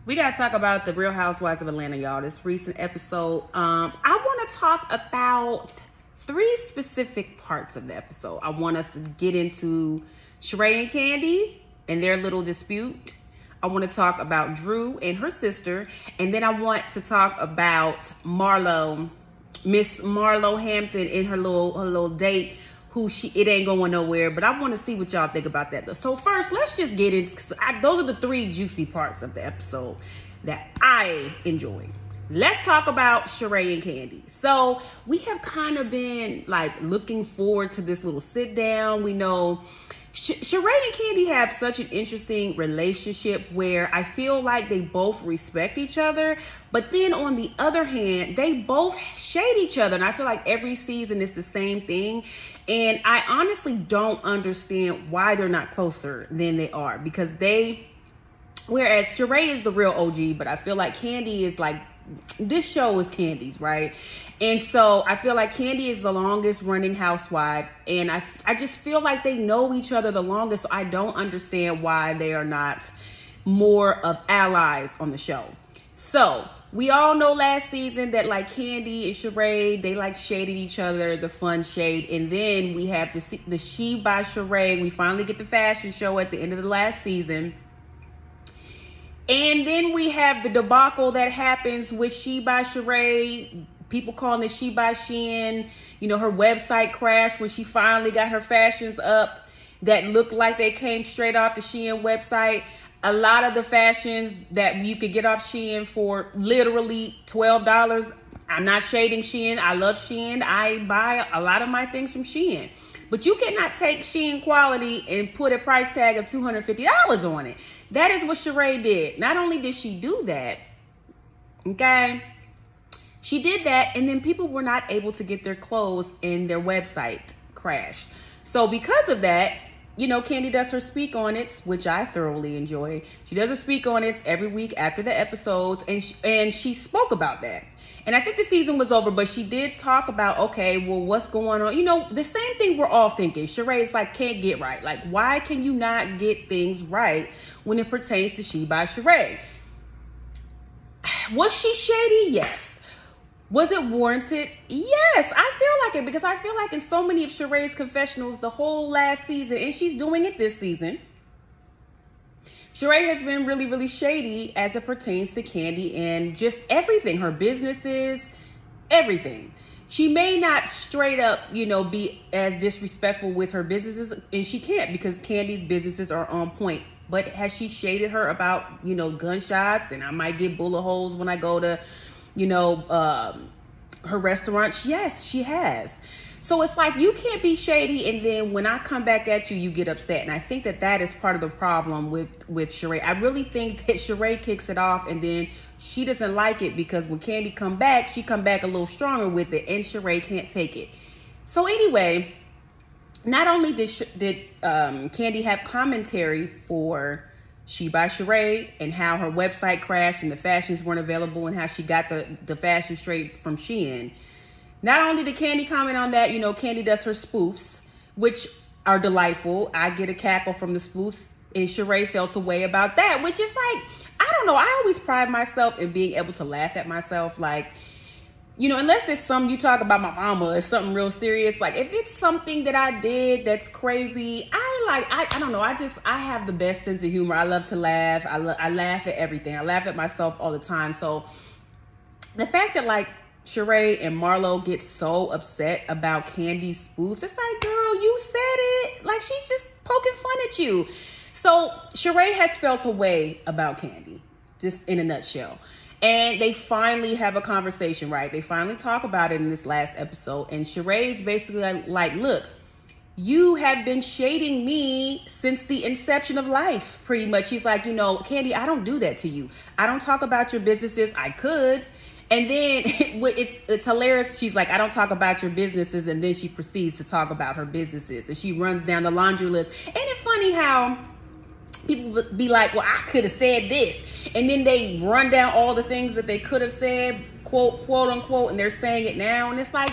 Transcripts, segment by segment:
We got to talk about the Real Housewives of Atlanta, y'all. This recent episode. I want to talk about 3 specific parts of the episode. I want us to get into Sheree and Kandi and their little dispute. I want to talk about Drew and her sister. And then I want to talk about Marlo, Miss Marlo Hampton, and her little date, it ain't going nowhere. But I want to see what y'all think about that. So first, let's just get into, those are the 3 juicy parts of the episode that I enjoy. Let's talk about Sheree and Kandi. So we have kind of been like looking forward to this little sit down. We know Sheree and Kandi have such an interesting relationship where I feel like they both respect each other, but then on the other hand, they both shade each other. And I feel like every season is the same thing. And I honestly don't understand why they're not closer than they are, because whereas Sheree is the real OG, but I feel like Kandi is like, this show is Kandi's, right? And so I feel like Kandi is the longest running housewife, and I just feel like they know each other the longest, so I don't understand why they are not more of allies on the show. So we all know last season that like Kandi and Sheree, they like shaded each other, the fun shade. And then we have the She by Sheree. We finally get the fashion show at the end of the last season. And then we have the debacle that happens with She by Sheree. People calling it She by Shein. You know, her website crashed when she finally got her fashions up that looked like they came straight off the Shein website. A lot of the fashions that you could get off Shein for literally $12. I'm not shading Shein. I love Shein. I buy a lot of my things from Shein. But you cannot take Shein quality and put a price tag of $250 on it. That is what Sheree did. Not only did she do that, okay, she did that, and then people were not able to get their clothes, and their website crashed. So because of that, you know, Kandi does her speak on it, which I thoroughly enjoy. She does her speak on it every week after the episodes, and she spoke about that. And I think the season was over, but she did talk about, okay, well, what's going on? You know, the same thing we're all thinking. Sheree's like, can't get right. Like, why can you not get things right when it pertains to She by Sheree? Was she shady? Yes. Was it warranted? Yes, I feel like it, because I feel like in so many of Sheree's confessionals the whole last season, and she's doing it this season, Sheree has been really, really shady as it pertains to Kandi and just everything, her businesses, everything. She may not straight up, you know, be as disrespectful with her businesses, and she can't, because Kandi's businesses are on point. But has she shaded her about, you know, gunshots, and I might get bullet holes when I go to, you know, her restaurant? Yes, she has. So it's like, you can't be shady, and then when I come back at you, you get upset. And I think that that is part of the problem with Sheree. I really think that Sheree kicks it off, and then she doesn't like it, because when Kandi come back, she come back a little stronger with it, and Sheree can't take it. So anyway, not only did Kandi have commentary for She by Sheree and how her website crashed and the fashions weren't available, and how she got the fashion straight from Shein. Not only did Kandi comment on that, you know, Kandi does her spoofs, which are delightful. I get a cackle from the spoofs, and Sheree felt a way about that, which is like, I don't know. I always pride myself in being able to laugh at myself. Like, you know, unless it's something you talk about my mama or something real serious. Like, if it's something that I did that's crazy, I don't know. I have the best sense of humor. I love to laugh. I laugh at everything. I laugh at myself all the time. So the fact that like Sheree and Marlo get so upset about Kandi's spoofs, it's like, girl, you said it. Like, she's just poking fun at you. So Sheree has felt a way about Kandi, just in a nutshell. And they finally have a conversation, right? They finally talk about it in this last episode. And Sheree's basically like, look, you have been shading me since the inception of life, pretty much. She's like, you know, Kandi, I don't do that to you. I don't talk about your businesses. I could. And then it's hilarious. She's like, I don't talk about your businesses. And then she proceeds to talk about her businesses. And she runs down the laundry list. Ain't it funny how people be like, well, I could have said this. And then they run down all the things that they could have said, quote unquote, and they're saying it now. And it's like,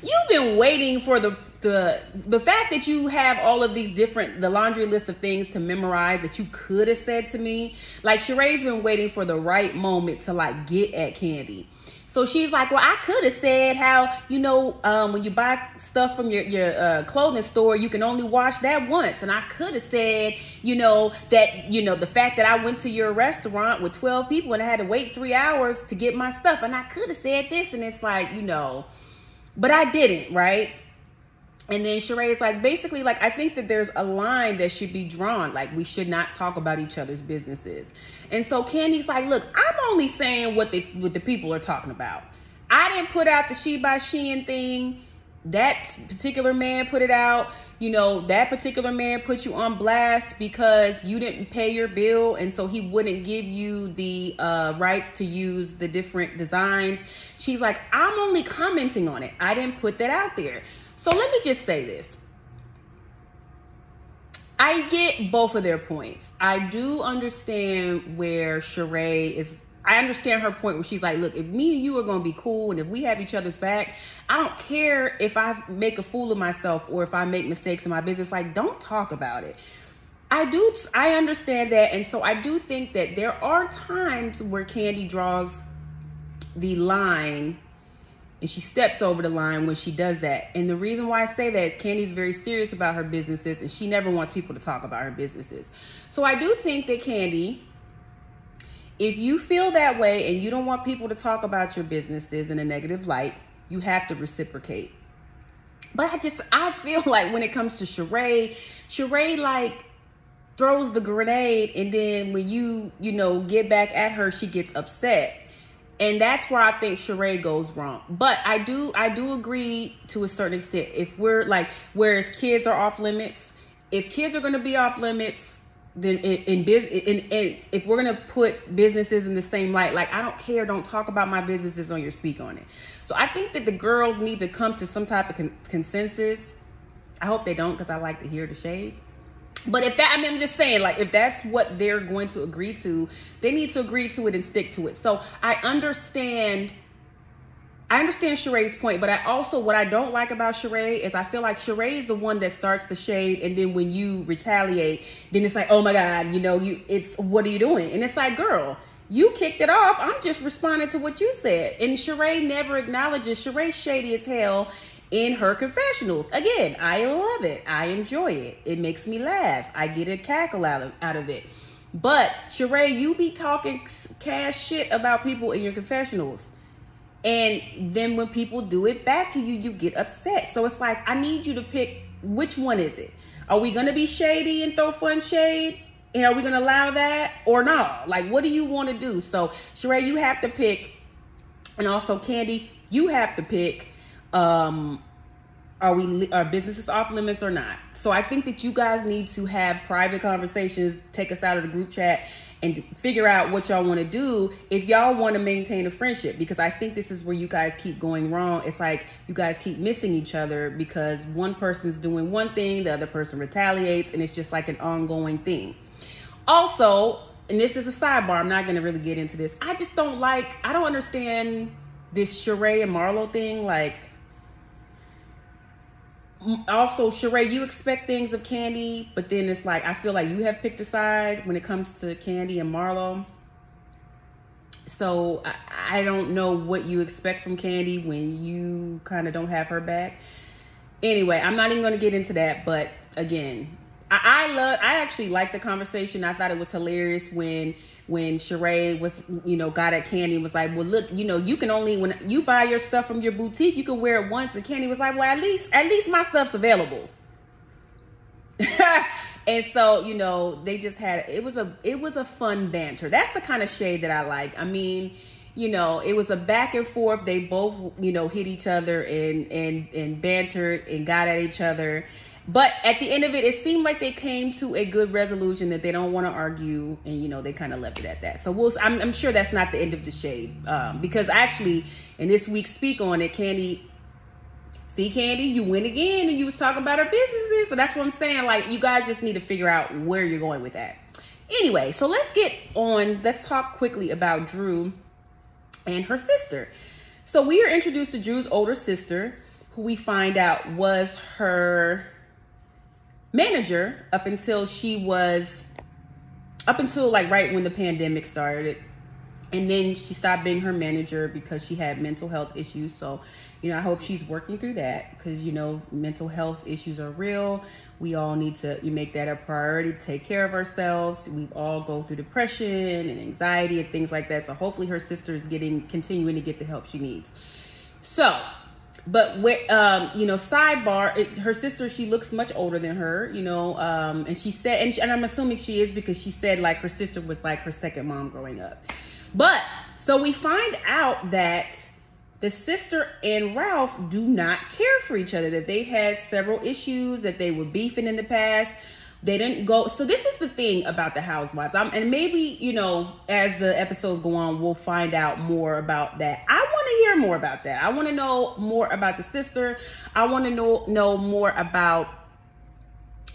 you've been waiting for the the fact that you have all of these the laundry list of things to memorize that you could have said to me. Like, Sheree's been waiting for the right moment to like get at Kandi. So she's like, well, I could have said how, you know, when you buy stuff from your clothing store, you can only wash that once. And I could have said, you know, that, you know, the fact that I went to your restaurant with 12 people and I had to wait 3 hours to get my stuff. And I could have said this. And it's like, you know, but I didn't, right? And then Sheree's like, basically, like, I think that there's a line that should be drawn. Like, we should not talk about each other's businesses. And so Kandi's like, look, I'm only saying what the people are talking about. I didn't put out the She by Shein thing. That particular man put it out. You know, that particular man put you on blast because you didn't pay your bill. And so he wouldn't give you the rights to use the different designs. She's like, I'm only commenting on it. I didn't put that out there. So let me just say this. I get both of their points. I do understand where Sheree is. I understand her point where she's like, look, if me and you are going to be cool and if we have each other's back, I don't care if I make a fool of myself or if I make mistakes in my business. Like, don't talk about it. I understand that. And so I do think that there are times where Kandi draws the line and she steps over the line when she does that. And the reason why I say that is Kandi's very serious about her businesses and she never wants people to talk about her businesses. So I do think that, Kandi, if you feel that way and you don't want people to talk about your businesses in a negative light, you have to reciprocate. But I feel like when it comes to Sheree like throws the grenade and then when you know, get back at her, she gets upset. And that's where I think Sheree goes wrong. But I do agree to a certain extent. If we're like, whereas kids are off limits, if kids are going to be off limits, then if we're going to put businesses in the same light, like, I don't care, don't talk about my businesses on your speak on it. So I think that the girls need to come to some type of consensus. I hope they don't, because I like to hear the shade. But if that, I mean, I'm just saying, like, if that's what they're going to agree to, they need to agree to it and stick to it. So I understand Sheree's point, but what I don't like about Sheree is I feel like Sheree is the one that starts the shade. And then when you retaliate, then it's like, oh my God, you know, what are you doing? And it's like, girl, you kicked it off. I'm just responding to what you said. And Sheree never acknowledges. Sheree's shady as hell in her confessionals. Again, I love it. I enjoy it. It makes me laugh. I get a cackle out of it. But Sheree, you be talking cash shit about people in your confessionals. And then when people do it back to you, you get upset. So it's like, I need you to pick, which one is it? Are we going to be shady and throw fun shade? And are we going to allow that or not? Like, what do you want to do? So Sheree, you have to pick. And also Kandi, you have to pick. Are businesses off limits or not? So I think that you guys need to have private conversations, take us out of the group chat and figure out what y'all want to do if y'all want to maintain a friendship, because I think this is where you guys keep going wrong. It's like you guys keep missing each other because one person's doing one thing, the other person retaliates, and it's just like an ongoing thing. Also, and this is a sidebar, I'm not going to really get into this. I don't understand this Sheree and Marlo thing. Like, also, Sheree, you expect things of Kandi, but then it's like, I feel like you have picked a side when it comes to Kandi and Marlo. So I don't know what you expect from Kandi when you kind of don't have her back. Anyway, I'm not even going to get into that. But again, I actually liked the conversation. I thought it was hilarious when Sheree was, got at Kandi and was like, well, look, you can only, when you buy your stuff from your boutique, you can wear it once. And Kandi was like, well, at least my stuff's available. And so, they just had, it was a fun banter. That's the kind of shade that I like. I mean, it was a back and forth. They both, hit each other and bantered and got at each other. But at the end of it, it seemed like they came to a good resolution that they don't want to argue, and they kind of left it at that. So I'm sure that's not the end of the shade, because actually in this week's Speak On It, Kandi, you win again, and you was talking about her businesses. So that's what I'm saying. Like, you guys just need to figure out where you're going with that. Anyway, so let's talk quickly about Drew and her sister. So we are introduced to Drew's older sister. who we find out was her manager up until like right when the pandemic started. And then she stopped being her manager because she had mental health issues. So, you know, I hope she's working through that because, you know, mental health issues are real. We all need to make that a priority to take care of ourselves. We all go through depression and anxiety and things like that. So hopefully her sister is continuing to get the help she needs. So, but you know, sidebar, her sister, she looks much older than her, you know, and she said, and I'm assuming she is because she said like her sister was like her second mom growing up. But so we find out that the sister and Ralph do not care for each other, that they had several issues, that they were beefing in the past. They didn't go. So this is the thing about the housewives. And maybe, you know, as the episodes go on, we'll find out more about that. I want to hear more about that. I want to know more about the sister. I want to know more about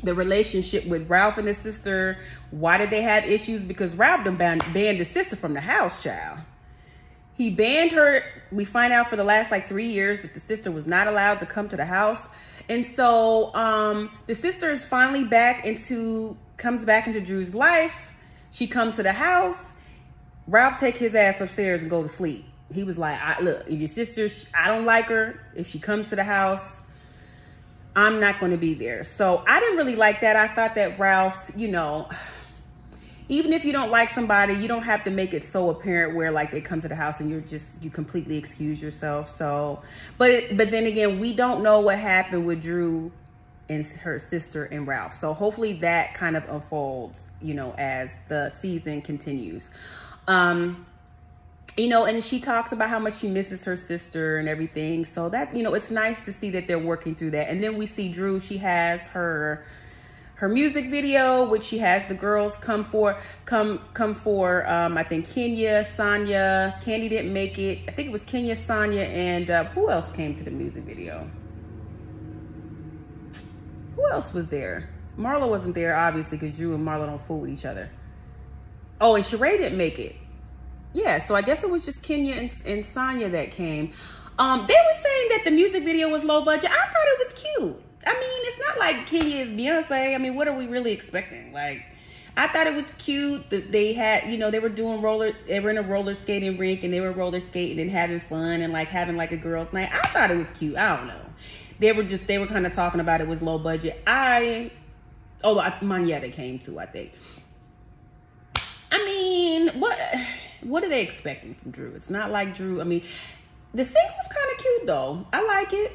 the relationship with Ralph and his sister. Why did they have issues? Because Ralph done banned his sister from the house, child. He banned her. We find out for the last like 3 years that the sister was not allowed to come to the house. And so the sister is finally comes back into Drew's life. She comes to the house. Ralph take his ass upstairs and go to sleep. He was like, look, if your sister, I don't like her. If she comes to the house, I'm not going to be there. So I didn't really like that. I thought that Ralph, you know, even if you don't like somebody, you don't have to make it so apparent where like they come to the house and you completely excuse yourself. So, but then again, we don't know what happened with Drew and her sister and Ralph. So hopefully that kind of unfolds, you know, as the season continues. You know, and she talks about how much she misses her sister and everything. So that, you know, it's nice to see that they're working through that. And then we see Drew, she has her music video, which she has the girls come for, I think Kenya, Sonia, Kandi didn't make it. I think it was Kenya, Sonia, and who else came to the music video? Who else was there? Marlo wasn't there, obviously, because Drew and Marlo don't fool with each other. Oh, and Sheree didn't make it. Yeah, so I guess it was just Kenya and Sonia that came. They were saying that the music video was low budget. I thought it was cute. I mean, it's not like Kenya is Beyonce. I mean, what are we really expecting? Like, I thought it was cute that they had, you know, they were in a roller skating rink and they were roller skating and having fun and like having like a girls' night. I thought it was cute. I don't know. They were kind of talking about it was low budget. Manietta came too, I think. I mean, what are they expecting from Drew? It's not like Drew. I mean, the single's kind of cute though. I like it.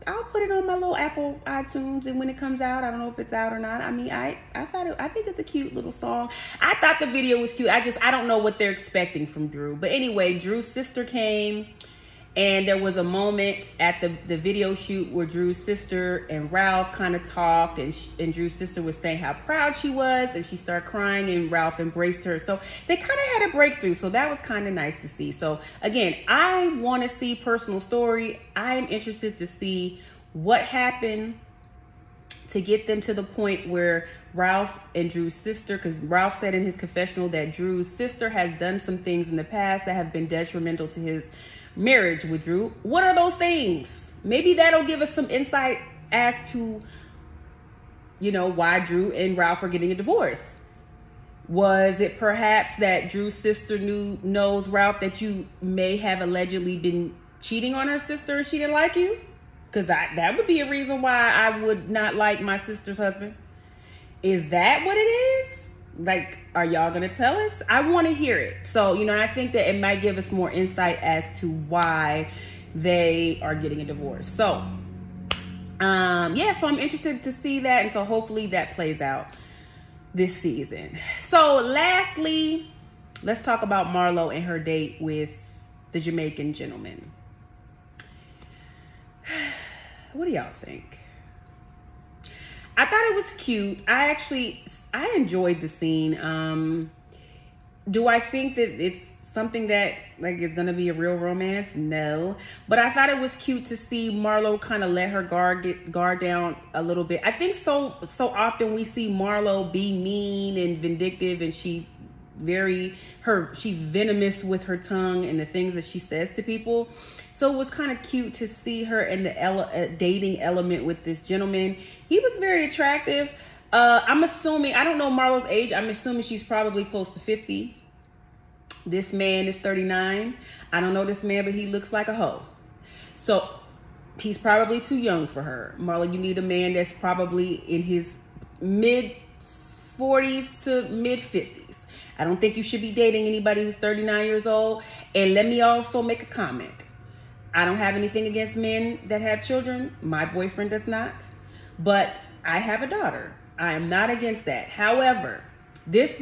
I'll put it on my little Apple iTunes, and when it comes out, I don't know if it's out or not. I mean, I think it's a cute little song. I thought the video was cute. I don't know what they're expecting from Drew. But anyway, Drew's sister came, and there was a moment at the video shoot where Drew's sister and Ralph kind of talked, and Drew's sister was saying how proud she was, and she started crying, and Ralph embraced her. So they kind of had a breakthrough. So that was kind of nice to see. So again, I want to see personal story. I am interested to see what happened to get them to the point where Ralph and Drew's sister, because Ralph said in his confessional that Drew's sister has done some things in the past that have been detrimental to his marriage with Drew. What are those things? Maybe that'll give us some insight as to, you know, why Drew and Ralph are getting a divorce. Was it perhaps that Drew's sister knows Ralph that you may have allegedly been cheating on her sister and she didn't like you? Because that would be a reason why I would not like my sister's husband. Is that what it is? Like, are y'all going to tell us? I want to hear it. So, you know, I think that it might give us more insight as to why they are getting a divorce. So, yeah, so I'm interested to see that. And so hopefully that plays out this season. So lastly, let's talk about Marlo and her date with the Jamaican gentleman. What do y'all think? I thought it was cute. I enjoyed the scene. Do I think that it's something that like is gonna be a real romance? No, but I thought it was cute to see Marlo kind of let her guard down a little bit. I think so often we see Marlo be mean and vindictive, and she's she's venomous with her tongue and the things that she says to people. So it was kind of cute to see her in the dating element with this gentleman. He was very attractive. I'm assuming, I don't know Marlo's age. I'm assuming she's probably close to 50. This man is 39. I don't know this man, but he looks like a hoe. So he's probably too young for her. Marlo, you need a man that's probably in his mid 40s to mid 50s. I don't think you should be dating anybody who's 39 years old. And let me also make a comment. I don't have anything against men that have children. My boyfriend does not. But I have a daughter. I am not against that. However, this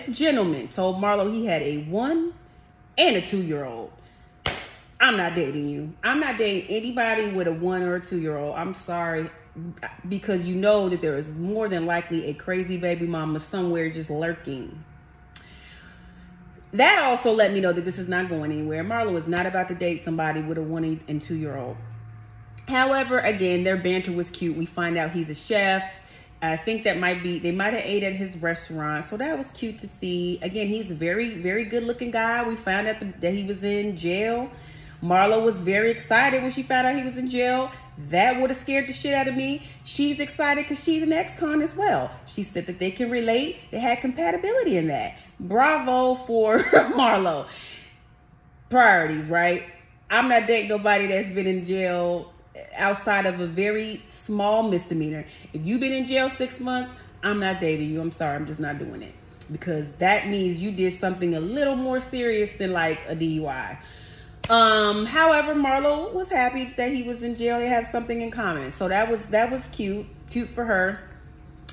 gentleman told Marlo he had a 1 and a 2-year-old. I'm not dating you. I'm not dating anybody with a 1 or a 2-year-old. I'm sorry. Because you know that there is more than likely a crazy baby mama somewhere just lurking. That also let me know that this is not going anywhere. Marlo is not about to date somebody with a 1 and 2-year-old. However, again, their banter was cute. We find out he's a chef. I think they might have ate at his restaurant. So that was cute to see. Again, he's a very, very good looking guy. We found out that he was in jail. Marlo was very excited when she found out he was in jail. That would have scared the shit out of me. She's excited because she's an ex-con as well. She said that they can relate. They had compatibility in that. Bravo for Marlo. Priorities, right? I'm not dating nobody that's been in jail outside of a very small misdemeanor. If you've been in jail 6 months, I'm not dating you. I'm sorry. I'm just not doing it. Because that means you did something a little more serious than like a DUI. However, Marlo was happy that he was in jail. They have something in common. So that was cute for her.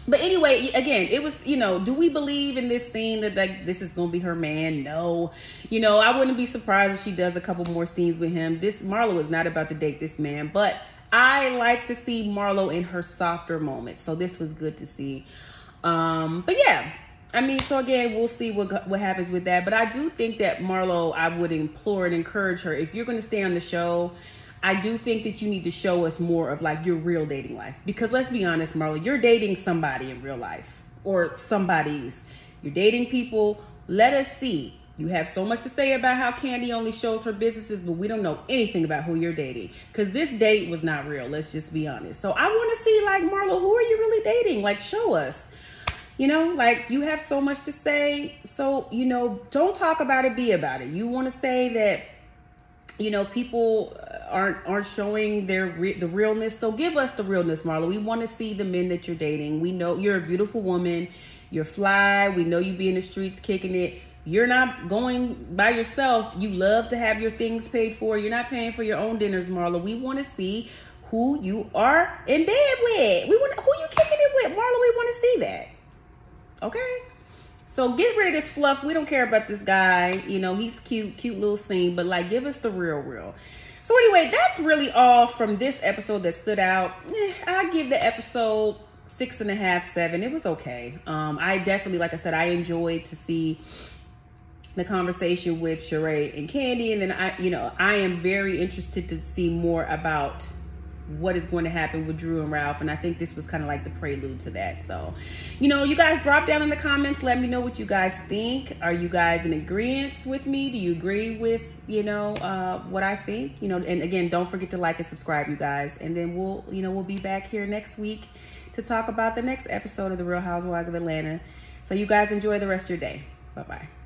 But anyway, again, it was, do we believe in this scene that this is going to be her man? No. I wouldn't be surprised if she does a couple more scenes with him. Marlo is not about to date this man, but I like to see Marlo in her softer moments. So this was good to see. But yeah. So again, we'll see what happens with that. But I do think that Marlo, I would implore and encourage her, if you're going to stay on the show, I do think that you need to show us more of like your real dating life. Because let's be honest, Marlo, you're dating somebody in real life or somebody's. You're dating people. Let us see. You have so much to say about how Kandi only shows her businesses, but we don't know anything about who you're dating. Because this date was not real. Let's just be honest. So I want to see like, Marlo, who are you really dating? Like, show us. Like you have so much to say. So, don't talk about it, be about it. You want to say that, people aren't showing the realness. So give us the realness, Marlo. We want to see the men that you're dating. We know you're a beautiful woman. You're fly. We know you be in the streets kicking it. You're not going by yourself. You love to have your things paid for. You're not paying for your own dinners, Marlo. We want to see who you are in bed with. Who you kicking it with, Marlo. We want to see that. Okay, so get rid of this fluff. We don't care about this guy. He's cute little scene, but like, give us the real. So anyway, that's really all from this episode that stood out. I give the episode 6.5, 7. It was okay. I definitely, like I said, I enjoyed to see the conversation with Sheree and Kandi, and then I am very interested to see more about what is going to happen with Drew and Ralph, and I think this was kind of like the prelude to that. So you guys drop down in the comments, let me know what you guys think. Are you guys in agreement with me? Do you agree with what I think? And again, don't forget to like and subscribe, you guys, and then we'll be back here next week to talk about the next episode of The Real Housewives of Atlanta. So you guys enjoy the rest of your day. Bye-bye.